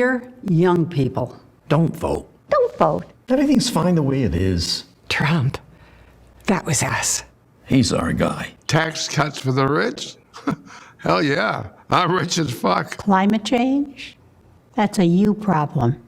Dear young people, don't vote. Don't vote. Everything's fine the way it is. Trump. That was us. He's our guy. Tax cuts for the rich? Hell yeah. I'm rich as fuck. Climate change? That's a you problem.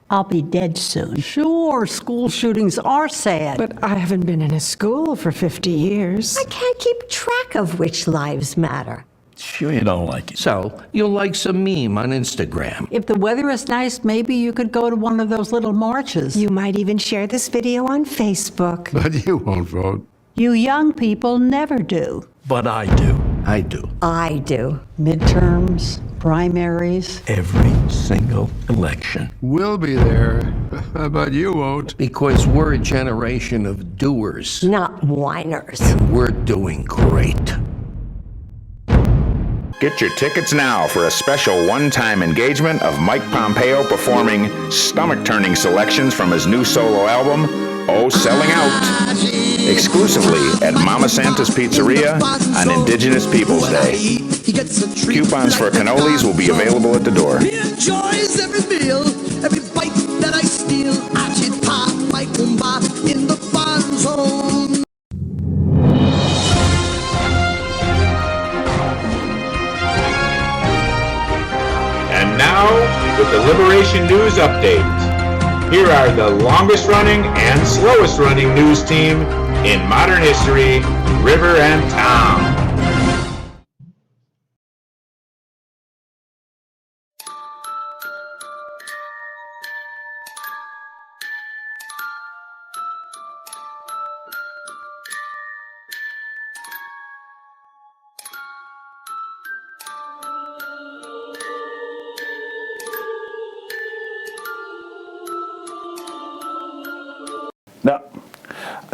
I'll be dead soon. sure, school shootings are sad. But I haven't been in a school for 50 years. I can't keep track of which lives matter. Sure you don't like it. So, you'll like some meme on Instagram. If the weather is nice, maybe you could go to one of those little marches. You might even share this video on Facebook. But you won't vote. You young people never do. But I do. I do. I do. Midterms, primaries. Every single election. We'll be there, but you won't. Because we're a generation of doers. Not whiners. We're doing great. Get your tickets now for a special one-time engagement of Mike Pompeo performing stomach-turning selections from his new solo album, Oh Selling Out, exclusively at Mama Santa's Pizzeria on Indigenous Peoples Day. Coupons for cannolis will be available at the door. He enjoys every meal, every bite that I steal. Achita, my kumba, in the fun zone. And now, with the Liberation News Update. Here are the longest running and slowest running news team in modern history, river and town.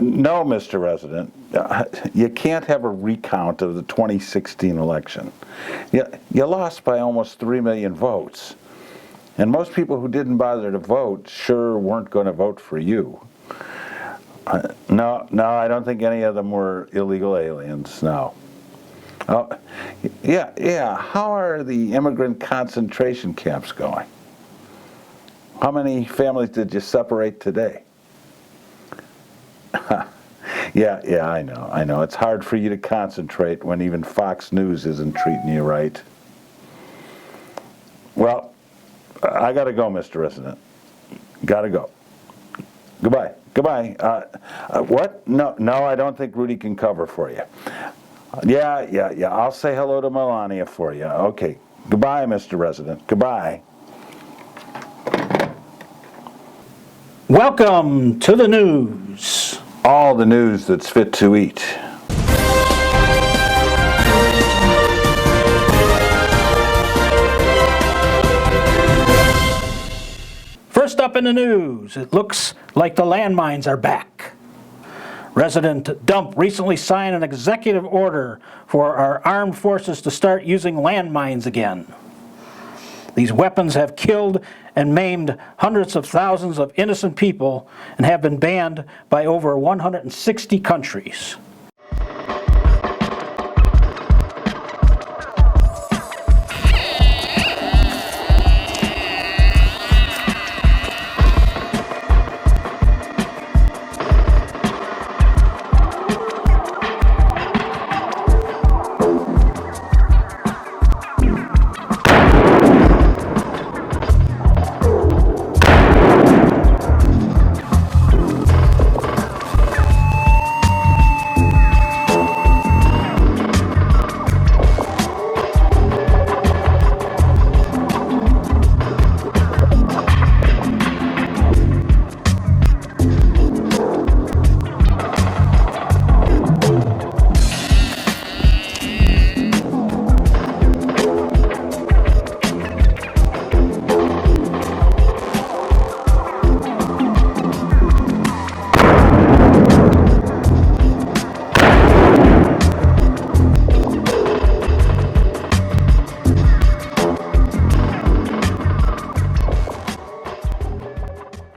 No, Mr. Resident, you can't have a recount of the 2016 election. You lost by almost 3 million votes. And most people who didn't bother to vote sure weren't going to vote for you. No, I don't think any of them were illegal aliens, no. Oh, yeah, how are the immigrant concentration camps going? How many families did you separate today? Yeah, I know. It's hard for you to concentrate when even Fox News isn't treating you right. Well, I gotta go, Mr. Resident. Gotta go. Goodbye. What? No, I don't think Rudy can cover for you. Yeah. I'll say hello to Melania for you. Okay. Goodbye, Mr. Resident. Goodbye. Welcome to the news. All the news that's fit to eat. First up in the news, it looks like the landmines are back. President Dump recently signed an executive order for our armed forces to start using landmines again. These weapons have killed and maimed hundreds of thousands of innocent people and have been banned by over 160 countries.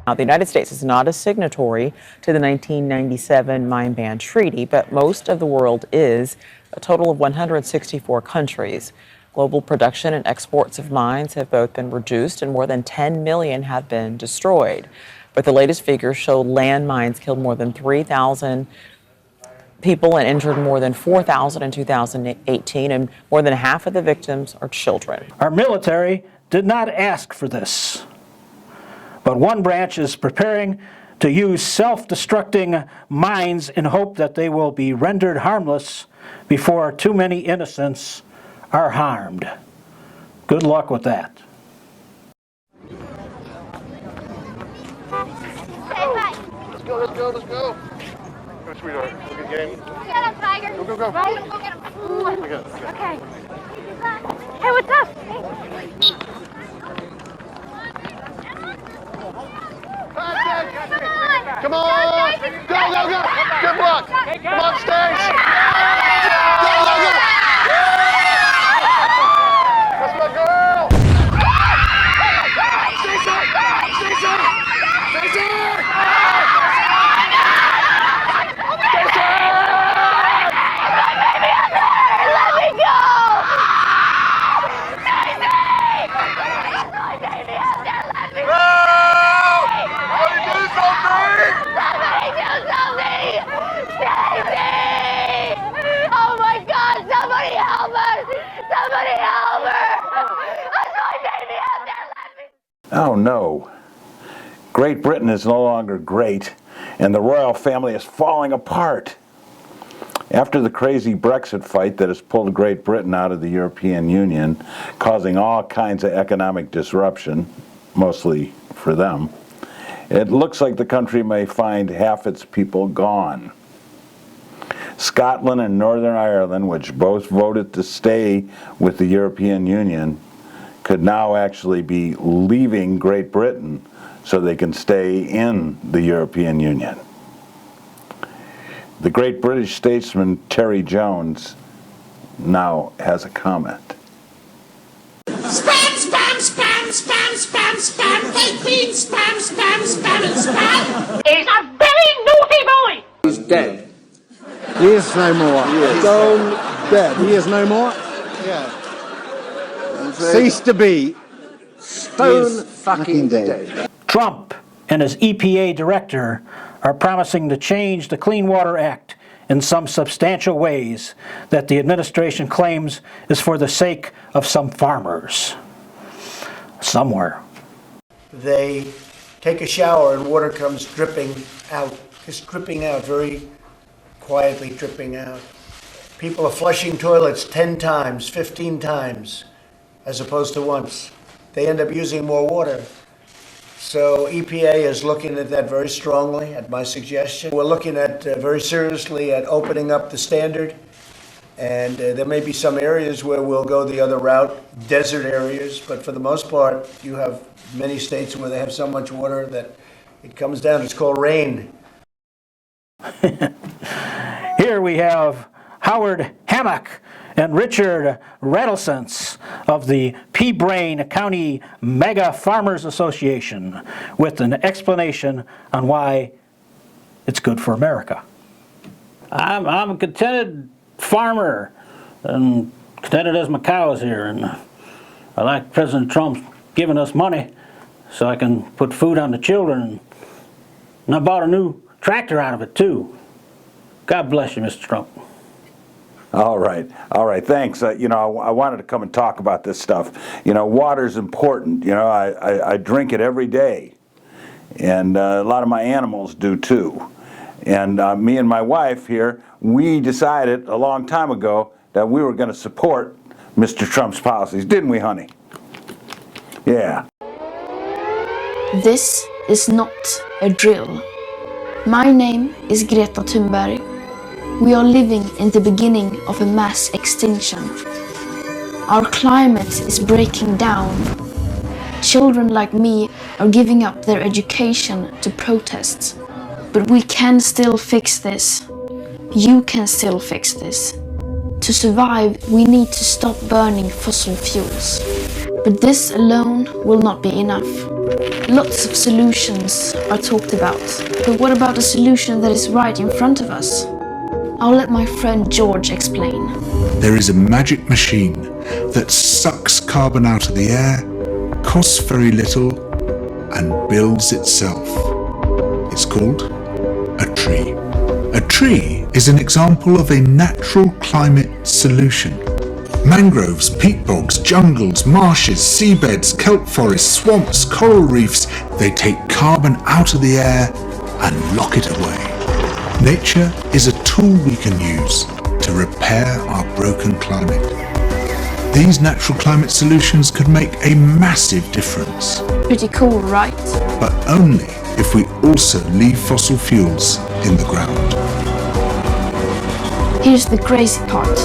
Now, the United States is not a signatory to the 1997 Mine Ban Treaty, but most of the world is, a total of 164 countries. Global production and exports of mines have both been reduced and more than 10 million have been destroyed. But the latest figures show landmines killed more than 3,000 people and injured more than 4,000 in 2018, and more than half of the victims are children. Our military did not ask for this, but one branch is preparing to use self-destructing mines in hope that they will be rendered harmless before too many innocents are harmed. Good luck with that. Let's go, let's go, let's go. Go, sweetheart. Look at game. Get him, Tiger. Go, go, go. Right? Go get him. Okay. Hey, what's up? Hey. Come on. Go, go, go. Good luck. Come on, Stace. Go, go, go. That's my girl. Stace up. Stace up. Stace up. Oh no. Great Britain is no longer great, and the royal family is falling apart. After the crazy Brexit fight that has pulled Great Britain out of the European Union, causing all kinds of economic disruption, mostly for them, it looks like the country may find half its people gone. Scotland and Northern Ireland, which both voted to stay with the European Union, could now actually be leaving Great Britain so they can stay in the European Union. The great British statesman Terry Jones now has a comment. Spam, spam, spam, spam, spam, spam, fake beans, spam, spam, spam, and spam. He's a very naughty boy. He's dead. He is no more. Stone dead. He is no more. Yeah. Cease to be. Stone fucking dead. Trump and his EPA director are promising to change the Clean Water Act in some substantial ways that the administration claims is for the sake of some farmers somewhere. They take a shower and water comes dripping out, just dripping out, very quietly dripping out. People are flushing toilets 10 times, 15 times, as opposed to once. They end up using more water. So EPA is looking at that very strongly, at my suggestion. We're looking at very seriously at opening up the standard. And there may be some areas where we'll go the other route, desert areas, but for the most part, you have many states where they have so much water that it comes down. It's called rain. Here we have Howard Hammock and Richard Rattlesense of the P-Brain County Mega Farmers Association with an explanation on why it's good for America. I'm a contented farmer and contented as my cows here, and I like President Trump giving us money so I can put food on the children, and I bought a new tractor out of it too. God bless you, Mr. Trump. All right, thanks. I wanted to come and talk about this stuff. Water's important. I drink it every day, and a lot of my animals do too. And me and my wife here, we decided a long time ago that we were going to support Mr. Trump's policies, didn't we, honey? Yeah. This is not a drill. My name is Greta Thunberg. We are living in the beginning of a mass extinction. Our climate is breaking down. Children like me are giving up their education to protest. But we can still fix this. You can still fix this. To survive, we need to stop burning fossil fuels. But this alone will not be enough. Lots of solutions are talked about. But what about a solution that is right in front of us? I'll let my friend George explain. There is a magic machine that sucks carbon out of the air, costs very little, and builds itself. It's called a tree. A tree is an example of a natural climate solution. Mangroves, peat bogs, jungles, marshes, seabeds, kelp forests, swamps, coral reefs, they take carbon out of the air and lock it away. Nature is a tool we can use to repair our broken climate. These natural climate solutions could make a massive difference. Pretty cool, right? But only if we also leave fossil fuels in the ground. Here's the crazy part.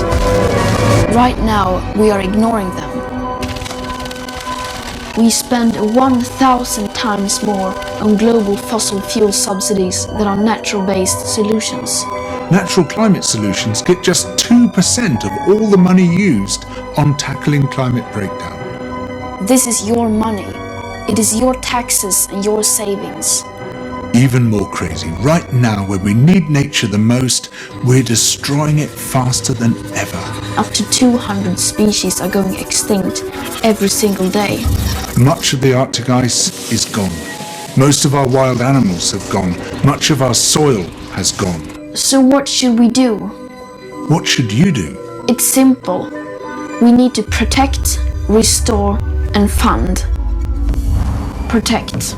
Right now, we are ignoring them. We spend 1,000 times more on global fossil fuel subsidies than on natural-based solutions. Natural climate solutions get just 2% of all the money used on tackling climate breakdown. This is your money. It is your taxes and your savings. Even more crazy, right now when we need nature the most, we're destroying it faster than ever. Up to 200 species are going extinct every single day. Much of the Arctic ice is gone. Most of our wild animals have gone. Much of our soil has gone. So what should we do? What should you do? It's simple. We need to protect, restore, and fund. Protect.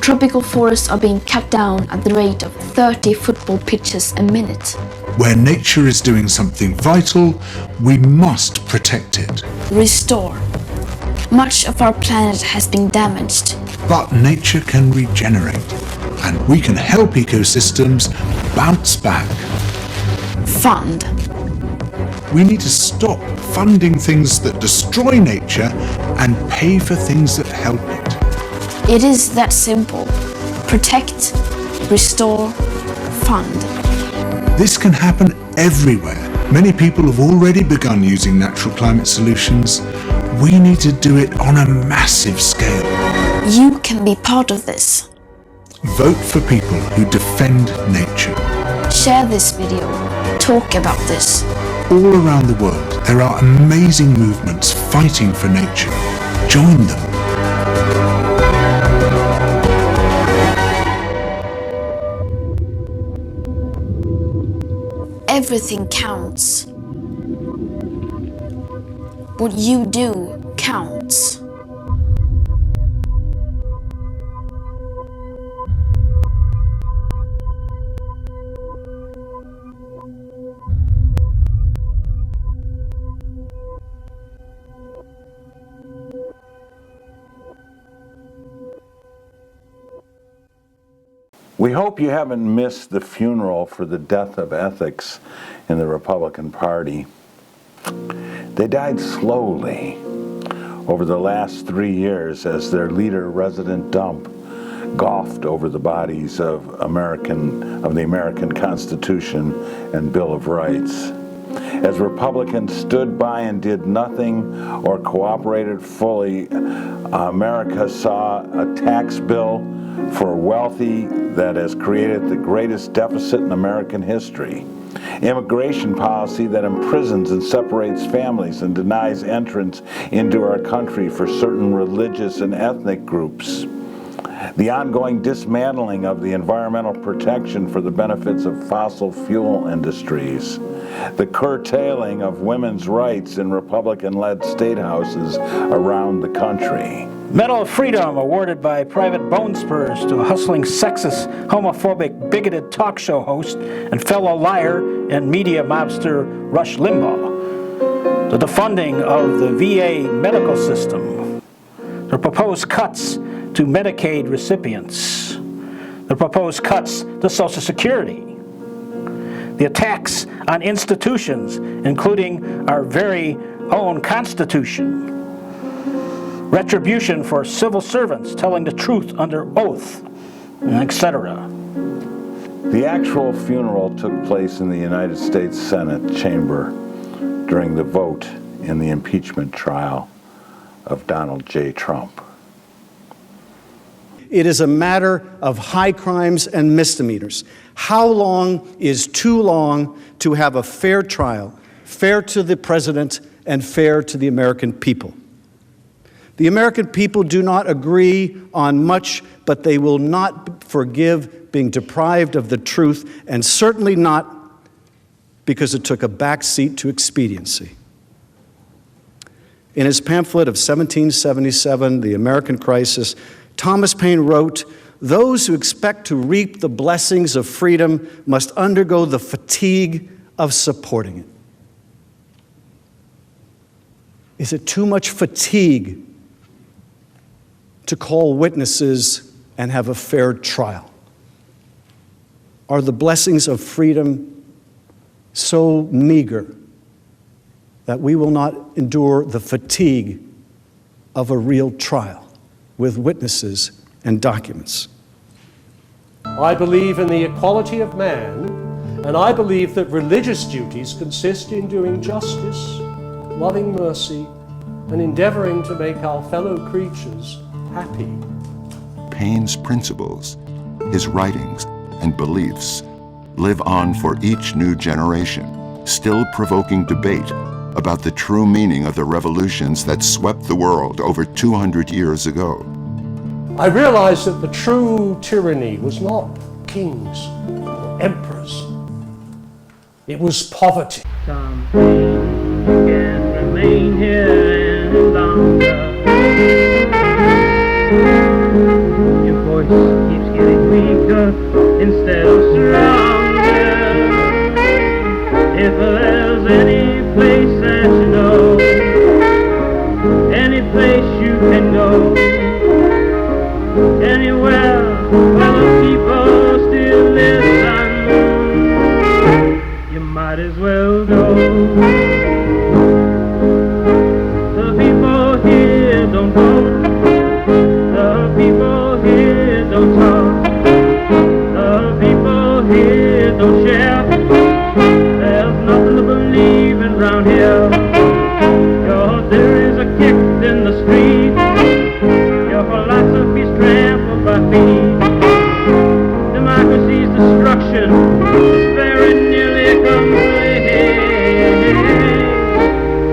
Tropical forests are being cut down at the rate of 30 football pitches a minute. Where nature is doing something vital, we must protect it. Restore. Much of our planet has been damaged. But nature can regenerate, and we can help ecosystems bounce back. Fund. We need to stop funding things that destroy nature and pay for things that help it. It is that simple. Protect, restore, fund. This can happen everywhere. Many people have already begun using natural climate solutions. We need to do it on a massive scale. You can be part of this. Vote for people who defend nature. Share this video. Talk about this. All around the world, there are amazing movements fighting for nature. Join them. Everything counts. What you do counts. We hope you haven't missed the funeral for the death of ethics in the Republican Party. They died slowly over the last 3 years as their leader, Resident Dump, golfed over the bodies of the American Constitution and Bill of Rights. As Republicans stood by and did nothing or cooperated fully, America saw a tax bill for wealthy that has created the greatest deficit in American history. Immigration policy that imprisons and separates families and denies entrance into our country for certain religious and ethnic groups. The ongoing dismantling of the environmental protection for the benefits of fossil fuel industries. The curtailing of women's rights in Republican-led state houses around the country. Medal of Freedom awarded by private bone spurs to a hustling sexist, homophobic, bigoted talk show host and fellow liar and media mobster Rush Limbaugh. The defunding of the VA medical system. The proposed cuts to Medicaid recipients. The proposed cuts to Social Security. The attacks on institutions, including our very own Constitution. Retribution for civil servants telling the truth under oath, etc. The actual funeral took place in the United States Senate chamber during the vote in the impeachment trial of Donald J. Trump. It is a matter of high crimes and misdemeanors. How long is too long to have a fair trial, fair to the president and fair to the American people? The American people do not agree on much, but they will not forgive being deprived of the truth, and certainly not because it took a back seat to expediency. In his pamphlet of 1777, The American Crisis, Thomas Paine wrote, "Those who expect to reap the blessings of freedom must undergo the fatigue of supporting it." Is it too much fatigue to call witnesses and have a fair trial? Are the blessings of freedom so meager that we will not endure the fatigue of a real trial with witnesses and documents? I believe in the equality of man, and I believe that religious duties consist in doing justice, loving mercy, and endeavoring to make our fellow creatures happy. Paine's principles, his writings, and beliefs live on for each new generation, still provoking debate about the true meaning of the revolutions that swept the world over 200 years ago. I realized that the true tyranny was not kings or emperors. It was poverty. Some things can remain here any longer. Your voice keeps getting weaker instead of stronger. If there's any place that you know, any place you can go, anywhere where the people still listen, you might as well go. The people here don't vote, the people here don't talk, the people here don't share. There's nothing to believe in round here. Your theories are kicked in the street, your philosophy's trampled by feet. Democracy's destruction is very nearly complete.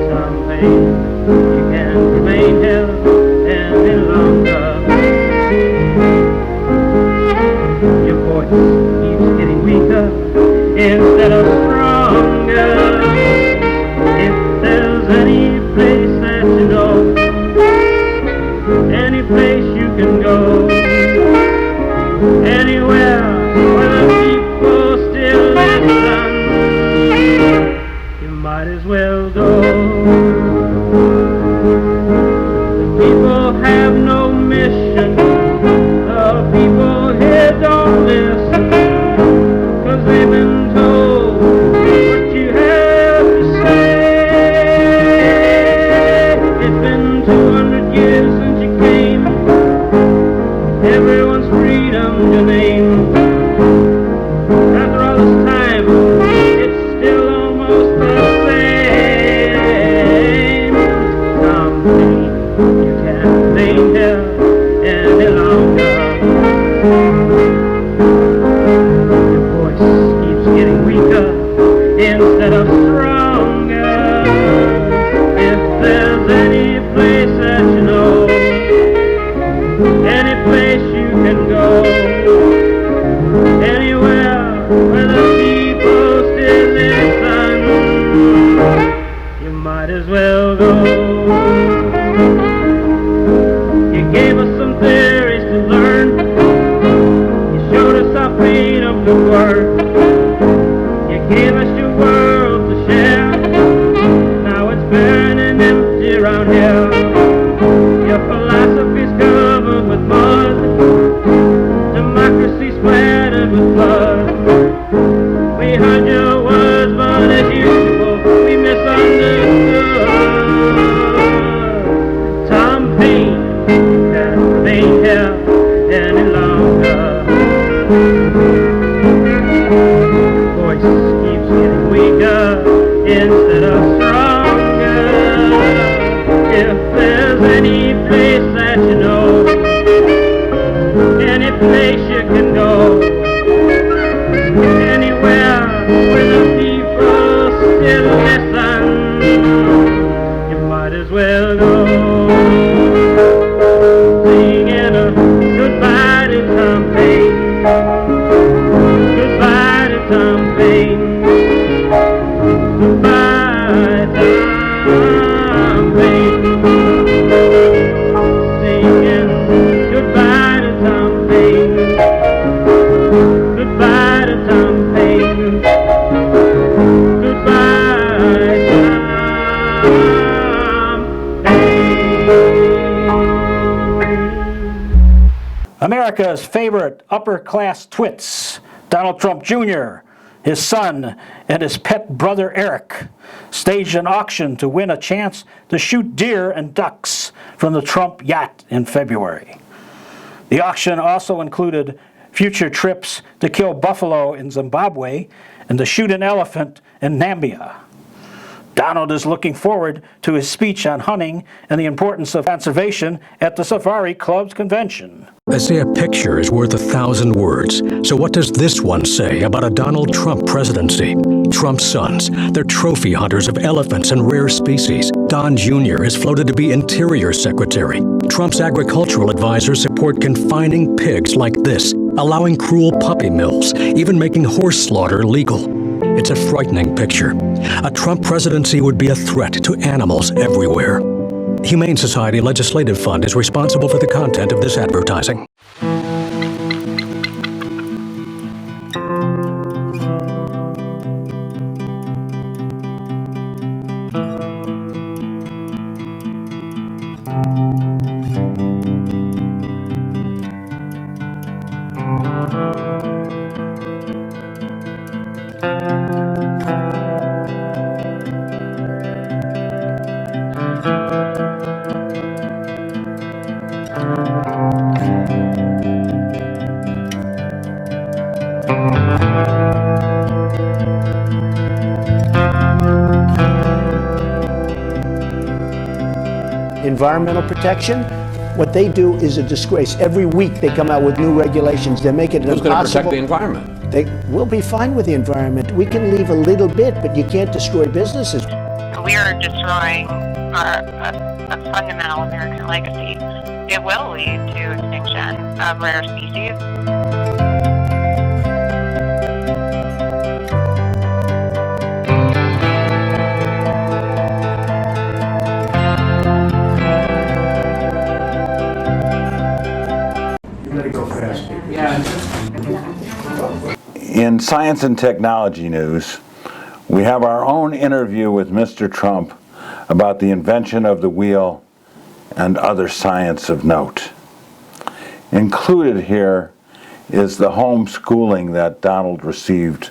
Some pain, you can't remain here any longer. Your voice keeps getting weaker instead of stronger. If there's any place that you know, any place you can go, anywhere where the people still listen, you might as well go. The people have no mission, the people here don't listen, 'cause they've been told what you have to say. It's been 200 years since you came, everyone's freedom's your name. After all this time, it's still almost the same. Some Paine, you can't remain here any longer. Your voice keeps getting weaker instead of stronger. If there's any place that you know, any place you can go, anywhere where the people still listen, you might as well go. You gave us some theories to learn, you showed us how freedom could work, you gave us your world to share, now it's burning empty around here. Your philosophy's covered with mud, democracy splattered with blood. We heard your words, but as usual, we misunderstood. Tom Paine, you can't remain here any longer. Your voice keeps getting America's favorite upper-class twits, Donald Trump Jr., his son, and his pet brother Eric, staged an auction to win a chance to shoot deer and ducks from the Trump yacht in February. The auction also included future trips to kill buffalo in Zimbabwe and to shoot an elephant in Namibia. Donald is looking forward to his speech on hunting and the importance of conservation at the Safari Club's convention. They say a picture is worth 1,000 words. So what does this one say about a Donald Trump presidency? Trump's sons, they're trophy hunters of elephants and rare species. Don Jr. is floated to be Interior Secretary. Trump's agricultural advisors support confining pigs like this, allowing cruel puppy mills, even making horse slaughter legal. It's a frightening picture. A Trump presidency would be a threat to animals everywhere. Humane Society Legislative Fund is responsible for the content of this advertising. Environmental protection, what they do is a disgrace. Every week they come out with new regulations. They make it impossible. Who's going to protect the environment? They will be fine with the environment. We can leave a little bit, but you can't destroy businesses. We are destroying a fundamental American legacy. It will lead to extinction of rare species. In science and technology news, we have our own interview with Mr. Trump about the invention of the wheel and other science of note. Included here is the homeschooling that Donald received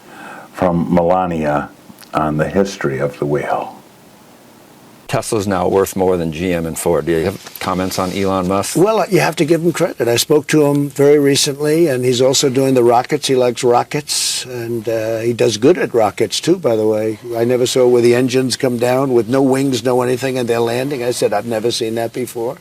from Melania on the history of the wheel. Tesla's now worth more than GM and Ford. Do you have comments on Elon Musk? Well, you have to give him credit. I spoke to him very recently, and he's also doing the rockets. He likes rockets, and he does good at rockets, too, by the way. I never saw where the engines come down with no wings, no anything, and they're landing. I said, I've never seen that before.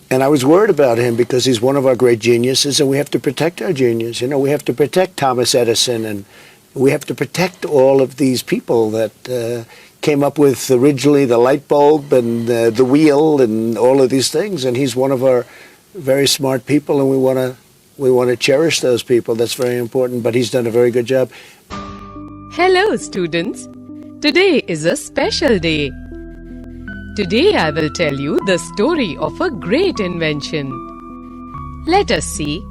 And I was worried about him because he's one of our great geniuses, and we have to protect our genius. You know, we have to protect Thomas Edison, and we have to protect all of these people that came up with originally the light bulb and the wheel and all of these things. And he's one of our very smart people, and we want to cherish those people. That's very important. But he's done a very good job. Hello, students. Today is a special day. Today I will tell you the story of a great invention. Let us see.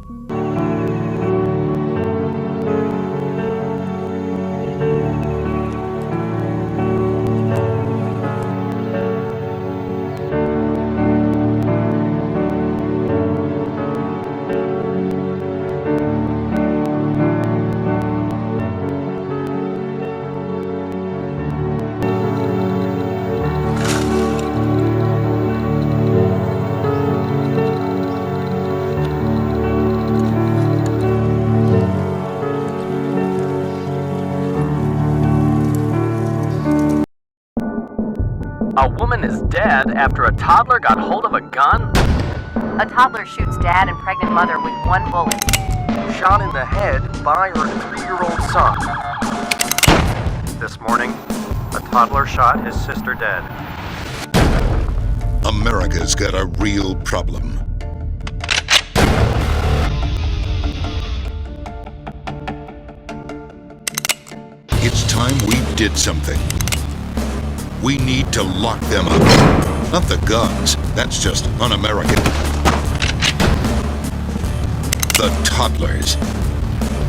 A woman is dead after a toddler got hold of a gun? A toddler shoots dad and pregnant mother with one bullet. Shot in the head by her 3-year-old son. This morning, a toddler shot his sister dead. America's got a real problem. It's time we did something. We need to lock them up. Not the guns. That's just un-American. The toddlers.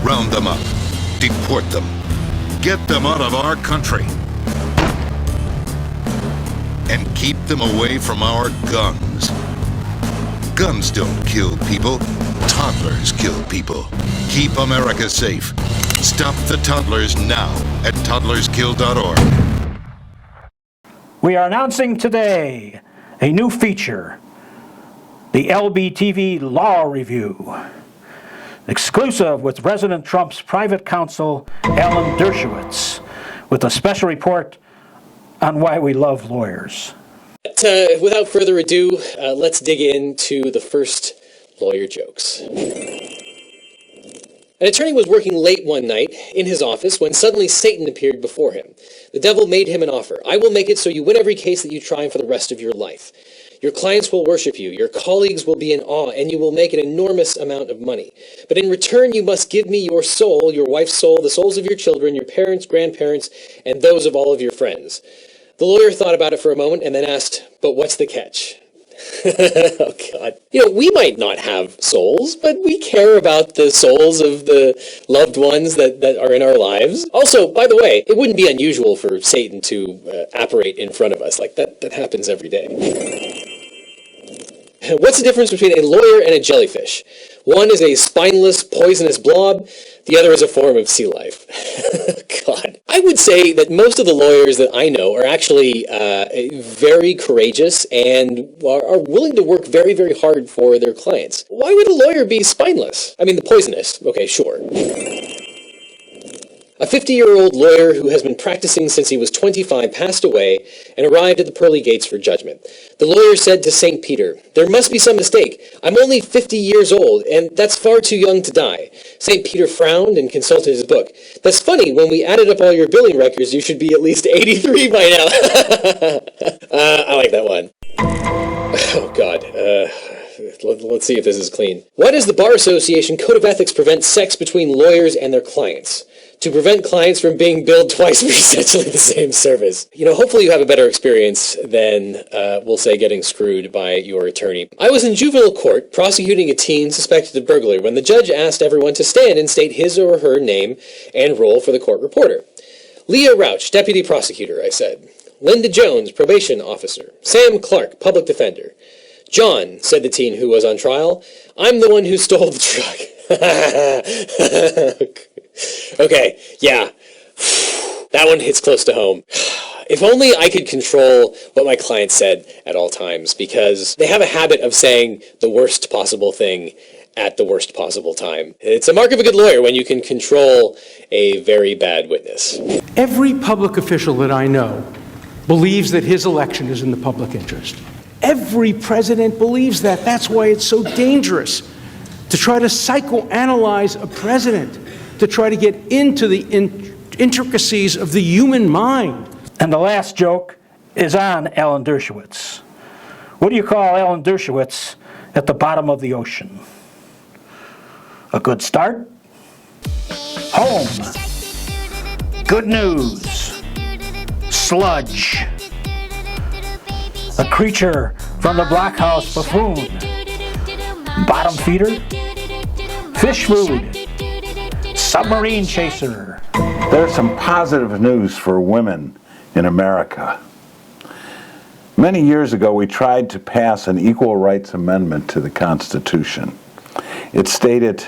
Round them up. Deport them. Get them out of our country. And keep them away from our guns. Guns don't kill people. Toddlers kill people. Keep America safe. Stop the toddlers now at toddlerskill.org. We are announcing today a new feature, the LBTV Law Review, exclusive with President Trump's private counsel, Alan Dershowitz, with a special report on why we love lawyers. Without further ado, let's dig into the first lawyer jokes. An attorney was working late one night in his office when suddenly Satan appeared before him. The devil made him an offer. I will make it so you win every case that you try for the rest of your life. Your clients will worship you, your colleagues will be in awe, and you will make an enormous amount of money. But in return, you must give me your soul, your wife's soul, the souls of your children, your parents, grandparents, and those of all of your friends. The lawyer thought about it for a moment and then asked, but what's the catch? Oh, God. You know, we might not have souls, but we care about the souls of the loved ones that are in our lives. Also, by the way, it wouldn't be unusual for Satan to apparate in front of us. Like, that happens every day. What's the difference between a lawyer and a jellyfish? One is a spineless, poisonous blob. The other is a form of sea life. God. I would say that most of the lawyers that I know are actually very courageous and are willing to work very, very hard for their clients. Why would a lawyer be spineless? I mean, the poisonous. Okay, sure. A 50-year-old lawyer who has been practicing since he was 25 passed away and arrived at the pearly gates for judgment. The lawyer said to St. Peter, "There must be some mistake. I'm only 50 years old, and that's far too young to die." St. Peter frowned and consulted his book. "That's funny. When we added up all your billing records, you should be at least 83 by now." I like that one. Oh, God. Let's see if this is clean. Why does the Bar Association Code of Ethics prevent sex between lawyers and their clients? To prevent clients from being billed twice for essentially the same service. You know, hopefully you have a better experience than, we'll say, getting screwed by your attorney. I was in juvenile court prosecuting a teen suspected of burglary when the judge asked everyone to stand and state his or her name and role for the court reporter. Leah Rauch, deputy prosecutor, I said. Linda Jones, probation officer. Sam Clark, public defender. John, said the teen who was on trial, I'm the one who stole the truck. Okay, yeah. That one hits close to home. If only I could control what my client said at all times, because they have a habit of saying the worst possible thing at the worst possible time. It's a mark of a good lawyer when you can control a very bad witness. Every public official that I know believes that his election is in the public interest. Every president believes that. That's why it's so dangerous to try to psychoanalyze a president, to try to get into the intricacies of the human mind. And the last joke is on Alan Dershowitz. What do you call Alan Dershowitz at the bottom of the ocean? A good start? Home. Good news. Sludge. A creature from the blockhouse buffoon. Bottom feeder. Fish food. Submarine chaser. There's some positive news for women in America. Many years ago, we tried to pass an equal rights amendment to the Constitution. It stated,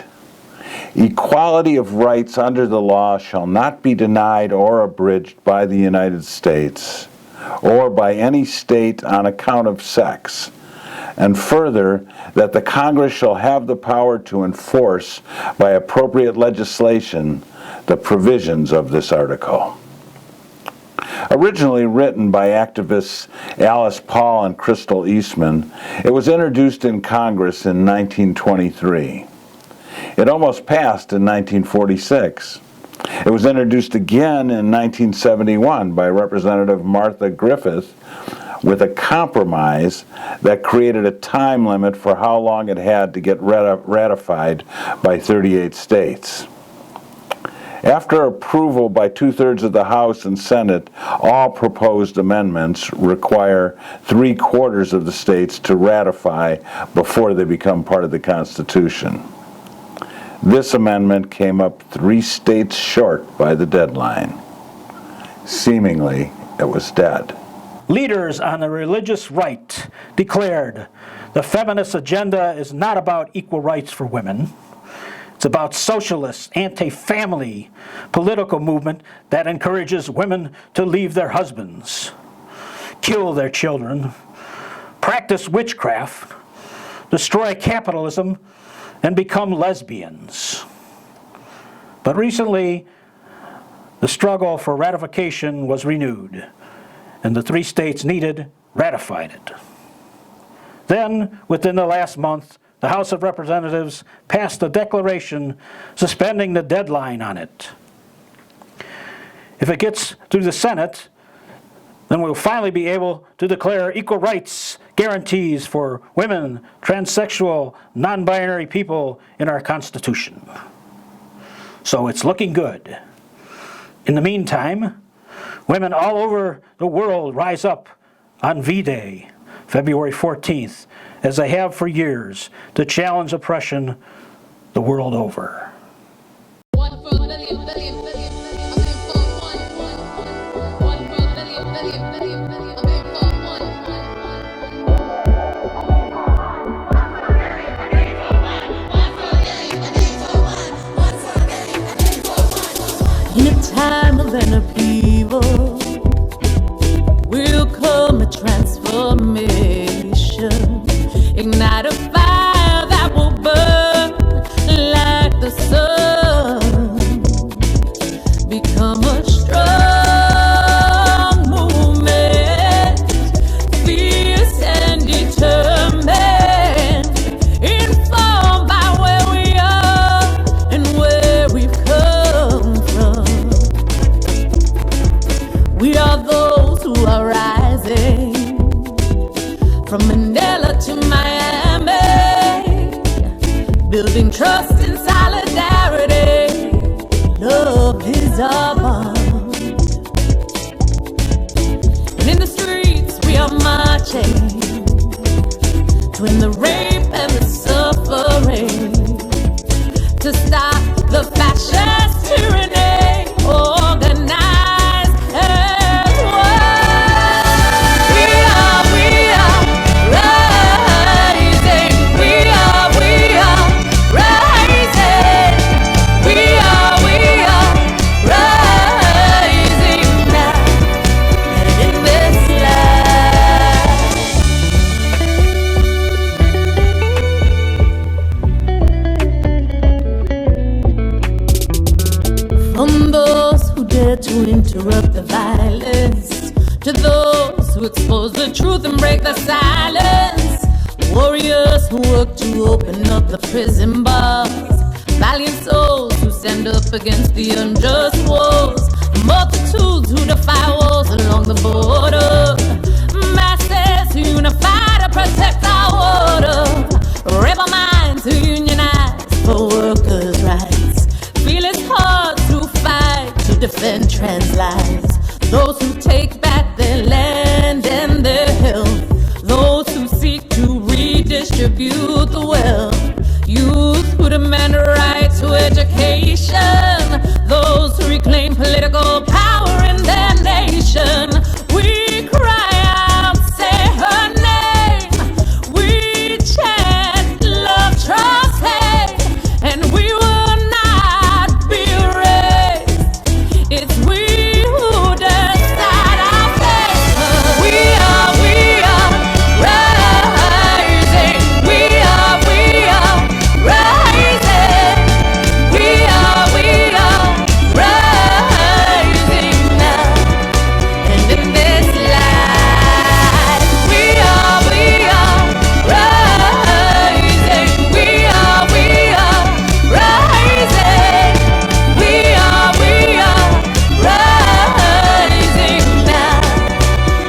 "Equality of rights under the law shall not be denied or abridged by the United States or by any state on account of sex." And further, that the Congress shall have the power to enforce by appropriate legislation the provisions of this article. Originally written by activists Alice Paul and Crystal Eastman, it was introduced in Congress in 1923. It almost passed in 1946. It was introduced again in 1971 by Representative Martha Griffith with a compromise that created a time limit for how long it had to get ratified by 38 states. After approval by 2/3 of the House and Senate, all proposed amendments require 3/4 of the states to ratify before they become part of the Constitution. This amendment came up 3 states short by the deadline. Seemingly, it was dead. Leaders on the religious right declared The feminist agenda is not about equal rights for women. It's about socialist, anti-family political movement that encourages women to leave their husbands, kill their children, practice witchcraft, destroy capitalism, and become lesbians. But recently, the struggle for ratification was renewed, and the 3 states needed ratified it. Then, within the last month, the House of Representatives passed a declaration suspending the deadline on it. If it gets through the Senate, then we'll finally be able to declare equal rights guarantees for women, transsexual, non-binary people in our Constitution. So it's looking good. In the meantime, women all over the world rise up on V-Day, February 14th, as they have for years, to challenge oppression the world over. In a time of an upheaval will come a transformation. Ignite a fire that will burn like the sun. Become a strong movement, fierce and determined, informed by where we are and where we've come from. We are those who are rising from Manila to Miami, building trust and solidarity. Love is our bond. And in the streets we are marching to end the rape and the suffering, to stop the fascist tyranny, organize as one. We are rising. We are rising. We are rising now. And in this life, from those who dare to interrupt the violence, to those who expose the truth and break the silence, warriors who work to open up the prison bars, valiant souls who stand up against the unjust wars, multitudes who defy walls along the border, masses who unify to protect our water, rebel minds who unionize for workers' rights, feel it's hard to fight to defend trans lives, those who take back their land and their health, those who seek to redistribute the wealth, youth who demand a right to education, those who reclaim political power in their nation. We cry out, say her name. We chant love, trust, hate, and we will not be erased. It's we who decide our fate. We are rising. We are rising. We are rising now. And in this life, we are rising. We are rising. We are rising now.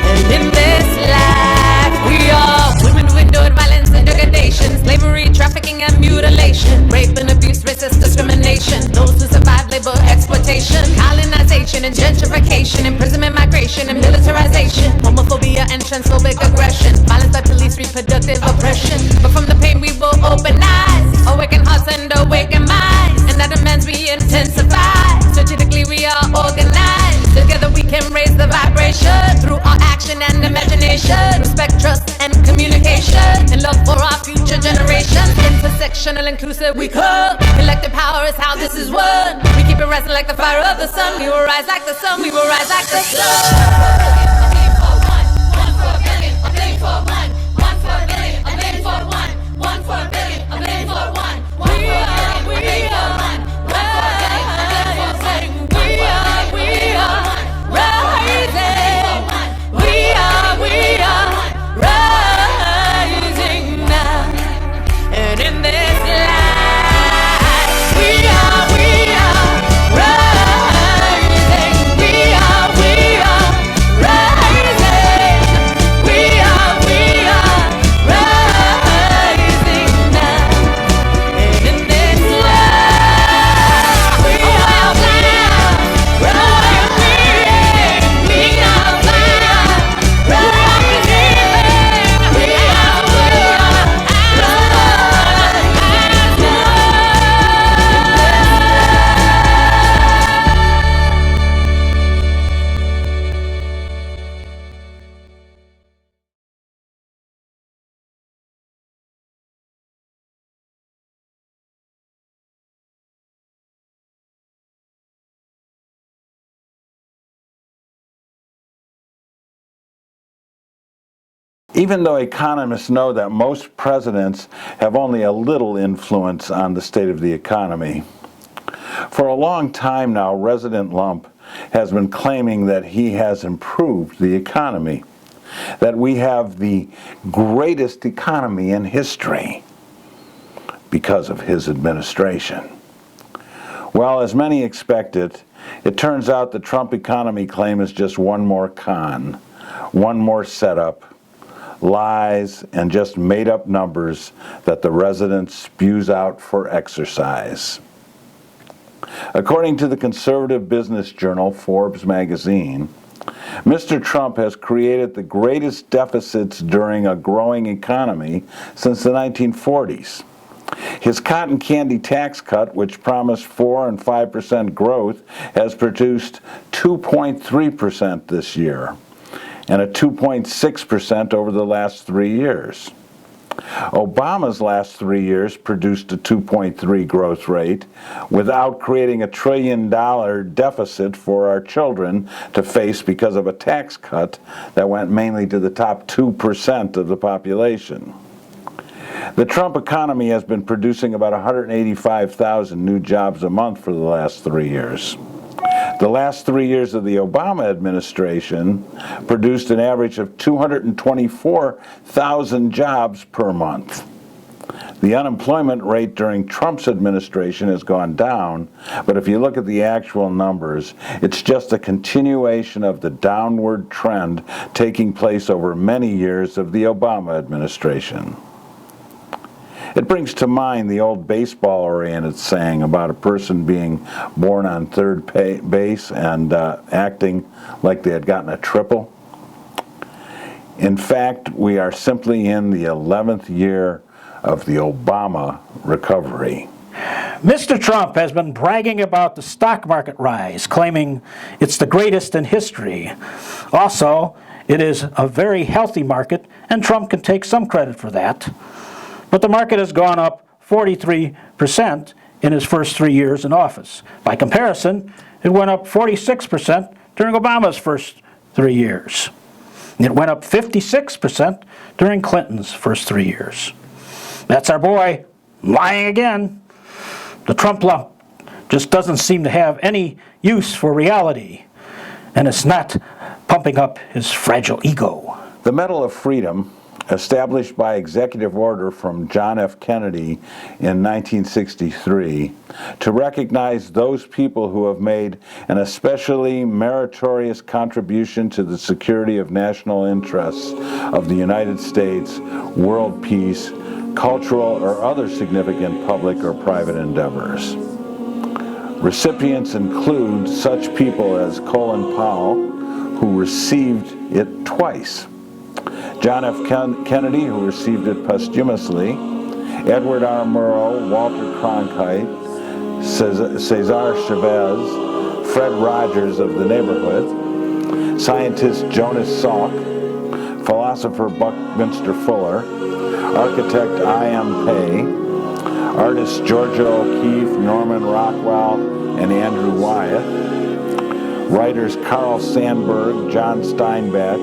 And in this life, we are women who endured violence and degradation, slavery, trafficking and mutilation, rape and abuse, racist discrimination, those who survived labor exploitation, colonization and gentrification, imprisonment, migration and militarization, homophobia and transphobic aggression, violence by police, reproductive oppression. But from the pain we will open eyes, awaken hearts and awaken minds, and that demands we intensify. Strategically we are organized, together we can raise the vibration through our action and imagination, respect, trust and communication, and love for our future generations. Intersectional, inclusive, we come. Collective power is how this is won. We keep it rising like the fire of the sun. We will rise like the sun. We will rise like the sun. Even though economists know that most presidents have only a little influence on the state of the economy, for a long time now, Resident Lump has been claiming that he has improved the economy, that we have the greatest economy in history because of his administration. Well, as many expected, it turns out the Trump economy claim is just one more con, one more setup, lies, and just made-up numbers that the resident spews out for exercise. According to the conservative business journal Forbes magazine, Mr. Trump has created the greatest deficits during a growing economy since the 1940s. His cotton candy tax cut, which promised 4% and 5% growth, has produced 2.3% this year, and a 2.6% over the last 3 years. Obama's last 3 years produced a 2.3 growth rate without creating $1 trillion deficit for our children to face because of a tax cut that went mainly to the top 2% of the population. The Trump economy has been producing about 185,000 new jobs a month for the last 3 years. The last 3 years of the Obama administration produced an average of 224,000 jobs per month. The unemployment rate during Trump's administration has gone down, but if you look at the actual numbers, it's just a continuation of the downward trend taking place over many years of the Obama administration. It brings to mind the old baseball-oriented saying about a person being born on third base and acting like they had gotten a triple. In fact, we are simply in the 11th year of the Obama recovery. Mr. Trump has been bragging about the stock market rise, claiming it's the greatest in history. Also, it is a very healthy market, and Trump can take some credit for that. But the market has gone up 43% in his first 3 years in office. By comparison, it went up 46% during Obama's first 3 years. It went up 56% during Clinton's first 3 years. That's our boy lying again. The Trump lump just doesn't seem to have any use for reality, and it's not pumping up his fragile ego. The Medal of Freedom, established by executive order from John F. Kennedy in 1963 to recognize those people who have made an especially meritorious contribution to the security of national interests of the United States, world peace, cultural or other significant public or private endeavors. Recipients include such people as Colin Powell, who received it twice, John F. Kennedy, who received it posthumously, Edward R. Murrow, Walter Cronkite, Cesar Chavez, Fred Rogers of the Neighborhood, scientist Jonas Salk, philosopher Buckminster Fuller, architect I.M. Paine, artists Georgia O'Keeffe, Norman Rockwell, and Andrew Wyeth, writers Carl Sandburg, John Steinbeck,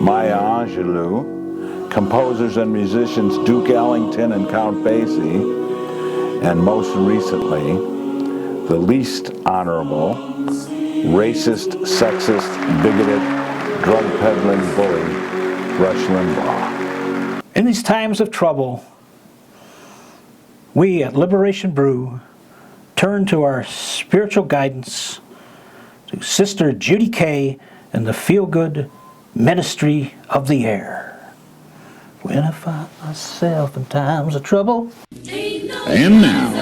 Maya Angelou, composers and musicians Duke Ellington and Count Basie, and most recently, the least honorable, racist, sexist, bigoted, drug-peddling bully, Rush Limbaugh. In these times of trouble, we at Liberation Brew turn to our spiritual guidance, to Sister Judy K and the feel-good ministry of the air. When I find myself in times of trouble. And now,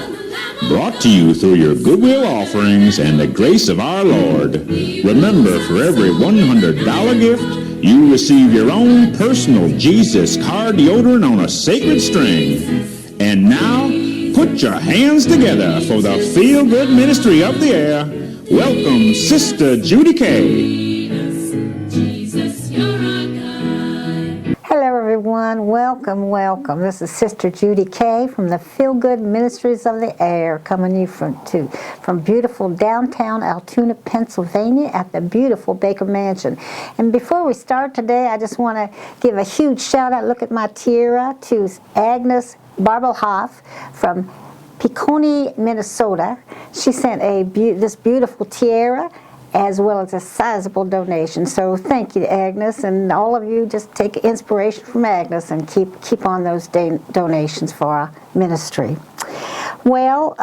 brought to you through your goodwill offerings and the grace of our Lord. Remember, for every $100 gift, you receive your own personal Jesus car deodorant on a sacred string. And now, put your hands together for the feel-good ministry of the air. Welcome, Sister Judy K. Hello everyone, welcome. This is Sister Judy K from the Feel Good Ministries of the Air, coming to you from beautiful downtown Altoona, Pennsylvania at the beautiful Baker Mansion. And before we start today, I just want to give a huge shout out, look at my tiara, to Agnes Barbelhoff from Pequonnie, Minnesota. She sent this beautiful tiara as well as a sizable donation. So thank you, Agnes, and all of you just take inspiration from Agnes and keep on those donations for our ministry. Well,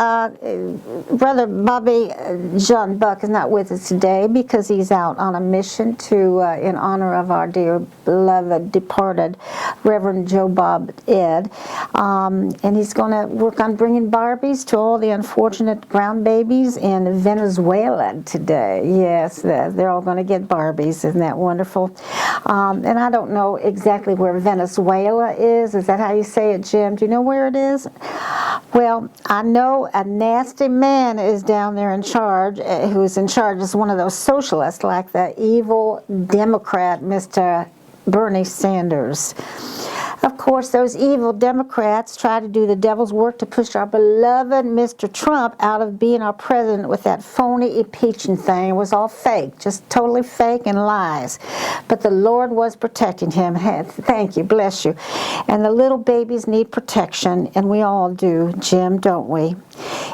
Brother Bobby John Buck is not with us today because he's out on a mission in honor of our dear beloved departed Reverend Joe Bob Ed, and he's going to work on bringing Barbies to all the unfortunate ground babies in Venezuela today. Yes, they're all going to get Barbies. Isn't that wonderful? And I don't know exactly where Venezuela is. Is that how you say it, Jim? Do you know where it is? Well, I know a nasty man is down there in charge, who's in charge is one of those socialists like the evil Democrat, Mr. Bernie Sanders. Of course, those evil Democrats try to do the devil's work to push our beloved Mr. Trump out of being our president with that phony impeaching thing. It was all fake, just totally fake and lies. But the Lord was protecting him. Thank you, bless you. And the little babies need protection, and we all do, Jim, don't we?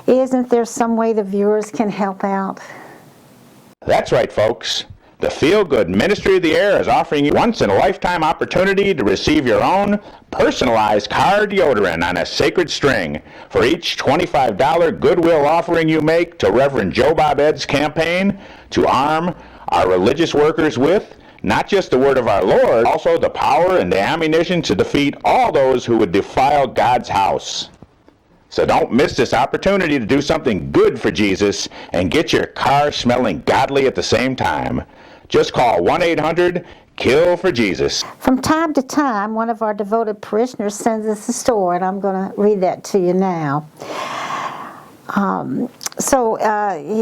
Isn't there some way the viewers can help out? That's right, folks. The Feel Good Ministry of the Air is offering you once-in-a-lifetime opportunity to receive your own personalized car deodorant on a sacred string for each $25 goodwill offering you make to Reverend Joe Bob Ed's campaign to arm our religious workers with not just the word of our Lord, also the power and the ammunition to defeat all those who would defile God's house. So don't miss this opportunity to do something good for Jesus and get your car smelling godly at the same time. Just call 1-800-KILL-FOR-JESUS. From time to time, one of our devoted parishioners sends us a story, and I'm going to read that to you now.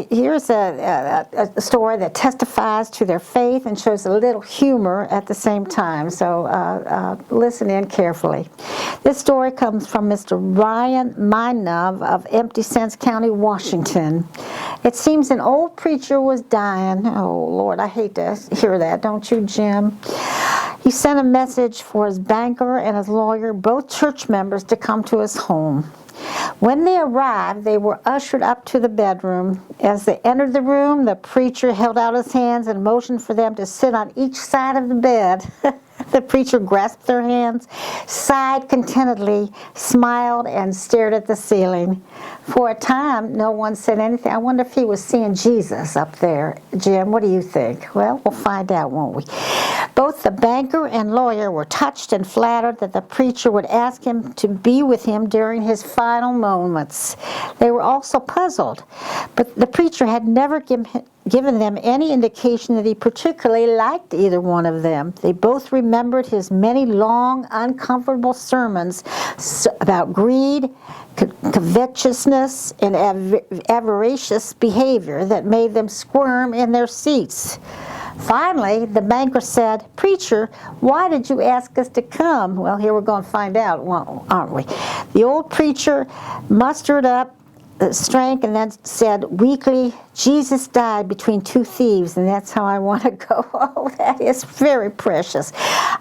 Here's a story that testifies to their faith and shows a little humor at the same time. So listen in carefully. This story comes from Mr. Ryan Minov of Empty Sense County, Washington. It seems an old preacher was dying. Oh, Lord, I hate to hear that, don't you, Jim? He sent a message for his banker and his lawyer, both church members, to come to his home. When they arrived, they were ushered up to the bedroom. As they entered the room, the preacher held out his hands and motioned for them to sit on each side of the bed. The preacher grasped their hands, sighed contentedly, smiled, and stared at the ceiling. For a time, no one said anything. I wonder if he was seeing Jesus up there. Jim, what do you think? Well, we'll find out, won't we? Both the banker and lawyer were touched and flattered that the preacher would ask him to be with him during his final moments. They were also puzzled, but the preacher had never given them any indication that he particularly liked either one of them. They both remembered his many long, uncomfortable sermons about greed, covetousness, and avaricious behavior that made them squirm in their seats. Finally, the banker said, "Preacher, why did you ask us to come?" Well, here we're going to find out, aren't we? The old preacher mustered up strength and then said weakly, "Jesus died between two thieves, and that's how I want to go." Oh, that is very precious.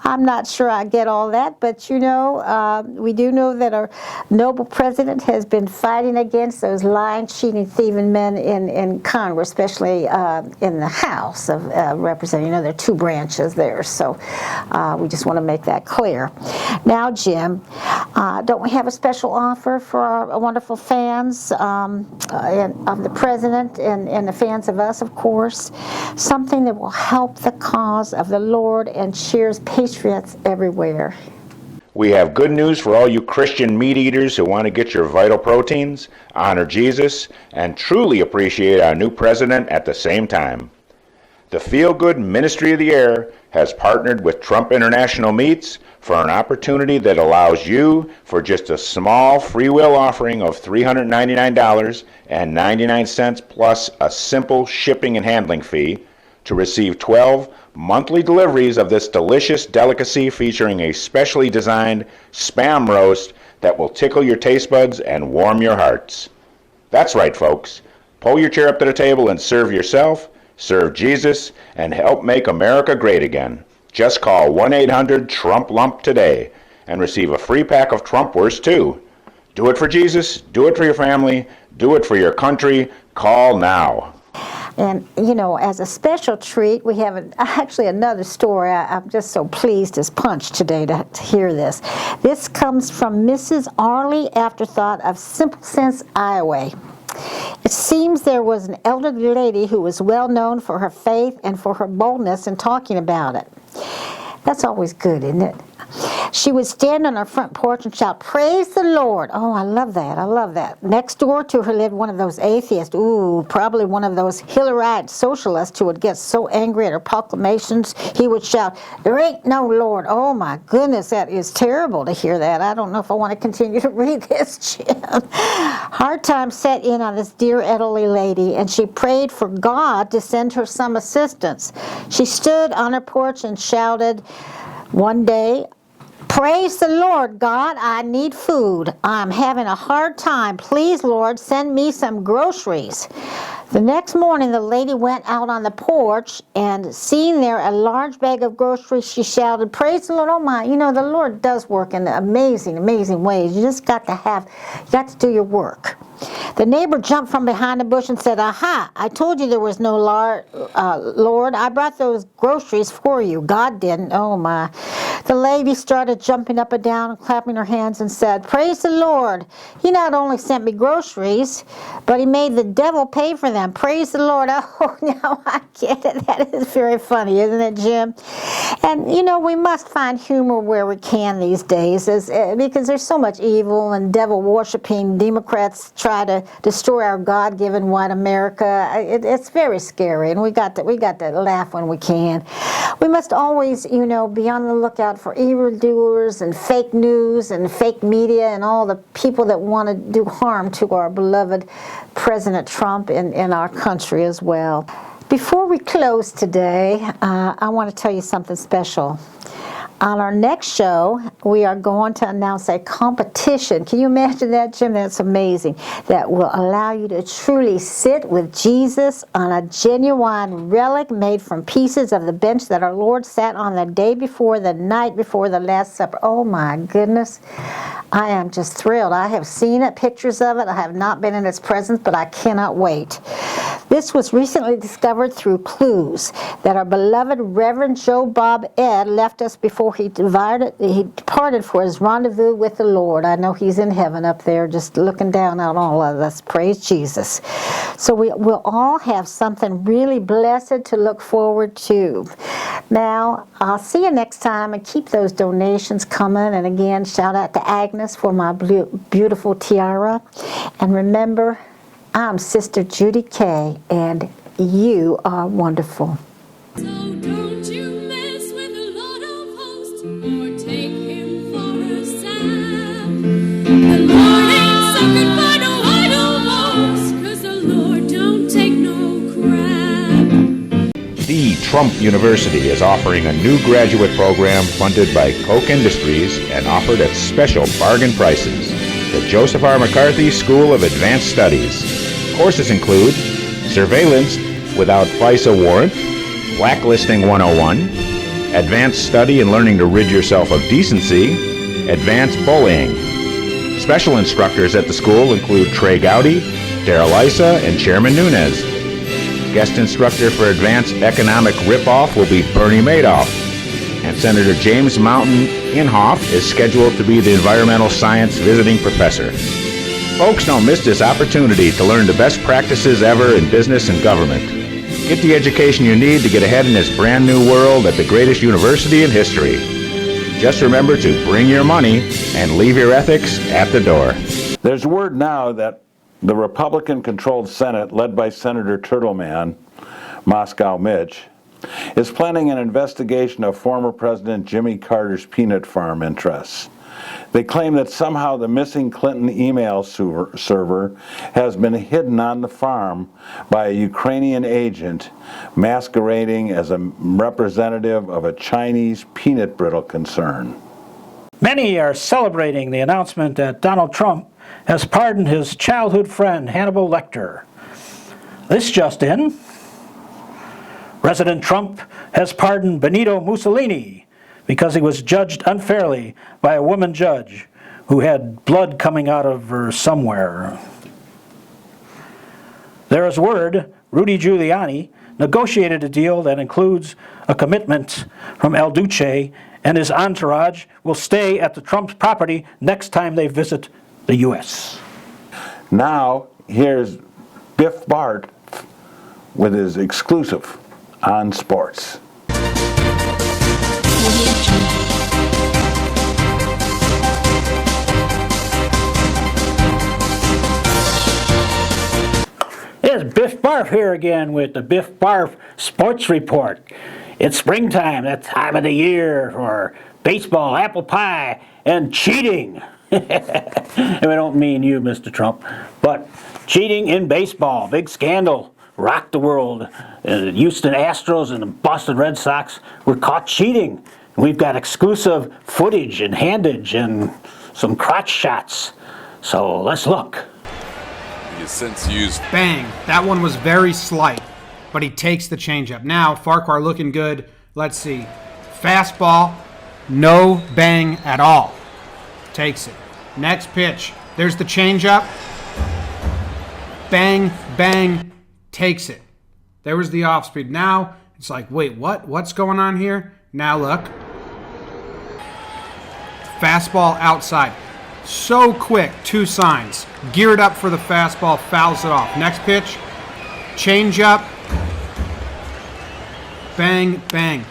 I'm not sure I get all that, but you know, we do know that our noble president has been fighting against those lying, cheating, thieving men in Congress, especially in the House of Representatives. You know, there are two branches there, so we just want to make that clear. Now, Jim, don't we have a special offer for our wonderful fans of the president and the fans of us, of course? Something that will help the cause of the Lord and cheers patriots everywhere. We have good news for all you Christian meat eaters who want to get your vital proteins, honor Jesus, and truly appreciate our new president at the same time. The Feel Good Ministry of the Air has partnered with Trump International Meats for an opportunity that allows you, for just a small free will offering of $399.99 plus a simple shipping and handling fee, to receive 12 monthly deliveries of this delicious delicacy featuring a specially designed Spam roast that will tickle your taste buds and warm your hearts. That's right, folks. Pull your chair up to the table and serve yourself, serve Jesus, and help make America great again. Just call 1-800-TRUMP-LUMP today and receive a free pack of Trumpwurst too. Do it for Jesus, do it for your family, do it for your country. Call now. And, you know, as a special treat, we have actually another story. I'm just so pleased as punch today to hear this. This comes from Mrs. Arlie Afterthought of Simple Sense, Iowa. It seems there was an elderly lady who was well known for her faith and for her boldness in talking about it. That's always good, isn't it? She would stand on her front porch and shout, "Praise the Lord." Oh, I love that. I love that. Next door to her lived one of those atheists. Ooh, probably one of those Hillaryite socialists who would get so angry at her proclamations, he would shout, "There ain't no Lord." Oh, my goodness, that is terrible to hear that. I don't know if I want to continue to read this, Jim. Hard times set in on this dear elderly lady, and she prayed for God to send her some assistance. She stood on her porch and shouted one day, "Praise the Lord, God, I need food. I'm having a hard time. Please, Lord, send me some groceries." The next morning, the lady went out on the porch, and seeing there a large bag of groceries, she shouted, "Praise the Lord." Oh my, you know, the Lord does work in amazing, amazing ways. You just got to do your work. The neighbor jumped from behind the bush and said, "Aha, I told you there was no Lord. I brought those groceries for you. God didn't." Oh my. The lady started jumping up and down and clapping her hands and said, "Praise the Lord. He not only sent me groceries, but he made the devil pay for them. Praise the Lord." Oh, now I get it. That is very funny, isn't it, Jim? And, you know, we must find humor where we can these days, because there's so much evil and devil-worshipping Democrats try to destroy our God-given white America. It's very scary, and we got to laugh when we can. We must always, you know, be on the lookout for evildoers and fake news and fake media and all the people that want to do harm to our beloved President Trump in our country as well. Before we close today, I want to tell you something special. On our next show, we are going to announce a competition. Can you imagine that, Jim? That's amazing. That will allow you to truly sit with Jesus on a genuine relic made from pieces of the bench that our Lord sat on the day before, the night before the Last Supper. Oh my goodness. I am just thrilled. I have seen it, pictures of it. I have not been in its presence, but I cannot wait. This was recently discovered through clues that our beloved Reverend Joe Bob Ed left us before he departed for his rendezvous with the Lord. I know he's in heaven up there just looking down on all of us. Praise Jesus. So we'll all have something really blessed to look forward to. Now, I'll see you next time, and keep those donations coming. And again, shout out to Agnes for my beautiful tiara. And remember, I'm Sister Judy K, and you are wonderful. So don't you mess with the Lord of hosts, or take him for a sign. The Lord ain't suckered by no idle boast, 'cause the Lord don't take no crap. The Trump Trump University is offering a new graduate program funded by Koch Industries and offered at special bargain prices. The Joseph R. McCarthy School of Advanced Studies. Courses include Surveillance Without FISA Warrant, Blacklisting 101, Advanced Study in Learning to Rid Yourself of Decency, Advanced Bullying. Special instructors at the school include Trey Gowdy, Daryl Issa, and Chairman Nunes. Guest instructor for Advanced Economic Ripoff will be Bernie Madoff. And Senator James Mountain Inhofe is scheduled to be the environmental science visiting professor. Folks, don't miss this opportunity to learn the best practices ever in business and government. Get the education you need to get ahead in this brand new world at the greatest university in history. Just remember to bring your money and leave your ethics at the door. There's word now that the Republican-controlled Senate, led by Senator Turtleman, Moscow Mitch, is planning an investigation of former President Jimmy Carter's peanut farm interests. They claim that somehow the missing Clinton email server has been hidden on the farm by a Ukrainian agent masquerading as a representative of a Chinese peanut brittle concern. Many are celebrating the announcement that Donald Trump has pardoned his childhood friend Hannibal Lecter. This just in. President Trump has pardoned Benito Mussolini because he was judged unfairly by a woman judge who had blood coming out of her somewhere. There is word Rudy Giuliani negotiated a deal that includes a commitment from El Duce and his entourage will stay at the Trump's property next time they visit the U.S. Now, here's Biff Bart with his exclusive on sports. There's Biff Barf here again with the Biff Barf Sports Report. It's springtime, that time of the year for baseball, apple pie, and cheating. And we don't mean you, Mr. Trump, but cheating in baseball. Big scandal. Rocked the world. The Houston Astros and the Boston Red Sox were caught cheating. We've got exclusive footage and handage and some crotch shots. So let's look. He has since used... Bang. That one was very slight, but he takes the changeup. Now, Farquhar looking good. Let's see. Fastball. No bang at all. Takes it. Next pitch. There's the changeup. Bang, bang. Takes it. There was the off speed. Now it's like, wait, what? What's going on here? Now look. Fastball outside. So quick. 2 signs. Geared up for the fastball. Fouls it off. Next pitch. Changeup. Bang, bang.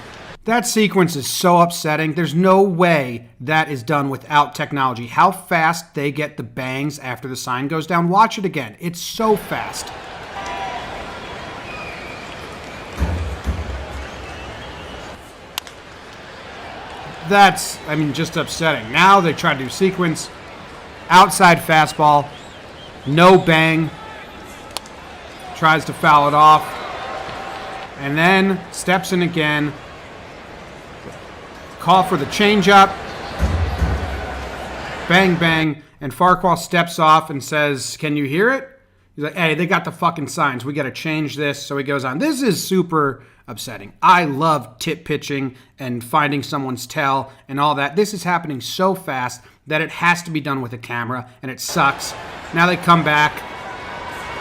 That sequence is so upsetting. There's no way that is done without technology. How fast they get the bangs after the sign goes down. Watch it again. It's so fast. That's, just upsetting. Now they try to do sequence. Outside fastball. No bang. Tries to foul it off. And then steps in again. Call for the changeup. Bang, bang. And Farquhar steps off and says, can you hear it? He's like, hey, they got the fucking signs. We got to change this. So he goes on. This is super upsetting. I love tip pitching and finding someone's tell and all that. This is happening so fast that it has to be done with a camera, and it sucks. Now they come back.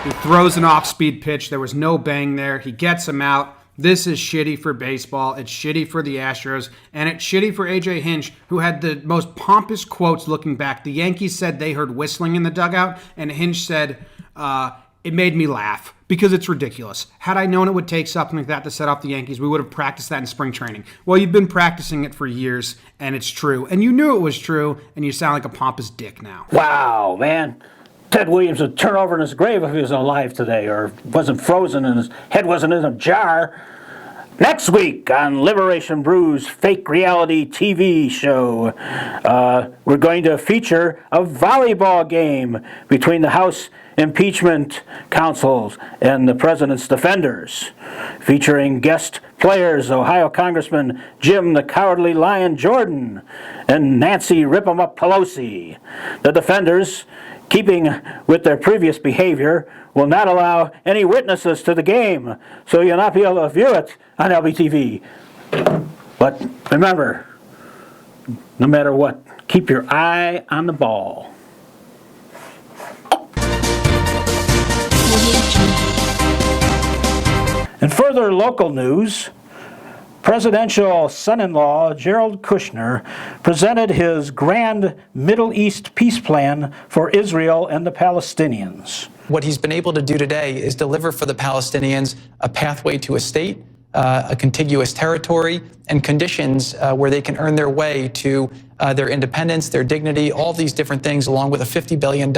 He throws an off-speed pitch. There was no bang there. He gets him out. This is shitty for baseball. It's shitty for the Astros, and it's shitty for A.J. Hinch, who had the most pompous quotes looking back. The Yankees said they heard whistling in the dugout, and Hinch said, it made me laugh because it's ridiculous. Had I known it would take something like that to set off the Yankees, we would have practiced that in spring training. Well, you've been practicing it for years, and it's true, and you knew it was true, and you sound like a pompous dick now. Wow, man. Ted Williams would turn over in his grave if he was alive today, or wasn't frozen and his head wasn't in a jar. Next week on Liberation Brew's fake reality TV show, we're going to feature a volleyball game between the House impeachment counsels and the president's defenders, featuring guest players Ohio Congressman Jim the Cowardly Lion Jordan and Nancy Rip-em-Up Pelosi. The defenders, keeping with their previous behavior, will not allow any witnesses to the game, so you'll not be able to view it on LBTV. But remember, no matter what, keep your eye on the ball. In further local news, presidential son-in-law Jared Kushner presented his grand Middle East peace plan for Israel and the Palestinians. What he's been able to do today is deliver for the Palestinians a pathway to a state, a contiguous territory, and conditions where they can earn their way to their independence, their dignity, all these different things, along with a $50 billion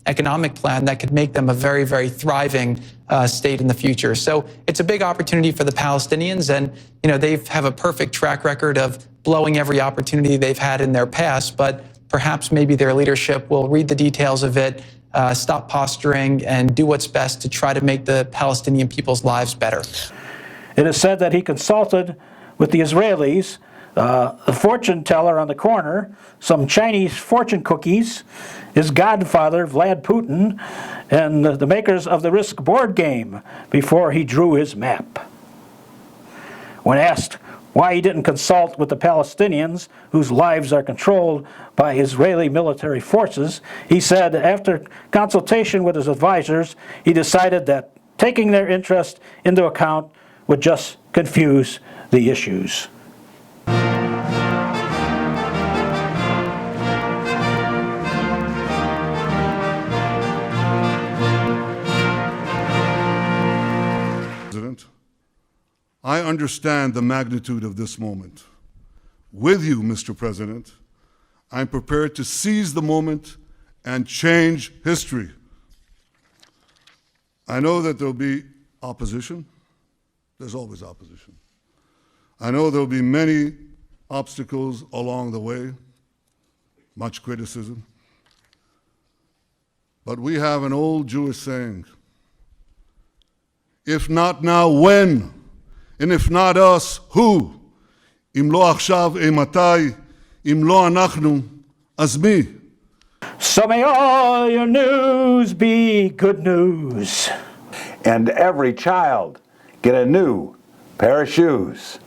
economic plan that could make them a very, very thriving state in the future. So it's a big opportunity for the Palestinians, and they have a perfect track record of blowing every opportunity they've had in their past, but perhaps maybe their leadership will read the details of it, stop posturing, and do what's best to try to make the Palestinian people's lives better. It is said that he consulted with the Israelis, the fortune teller on the corner, some Chinese fortune cookies, his godfather, Vlad Putin, and the makers of the Risk board game before he drew his map. When asked why he didn't consult with the Palestinians, whose lives are controlled by Israeli military forces, he said after consultation with his advisors, he decided that taking their interest into account would just confuse the issues. President, I understand the magnitude of this moment. With you, Mr. President, I'm prepared to seize the moment and change history. I know that there'll be opposition. There's always opposition. I know there'll be many obstacles along the way, much criticism. But we have an old Jewish saying, if not now, when? And if not us, who? Im lo achshav, matai, im lo anachnu, az mi? So may all your news be good news. And every child get a new pair of shoes.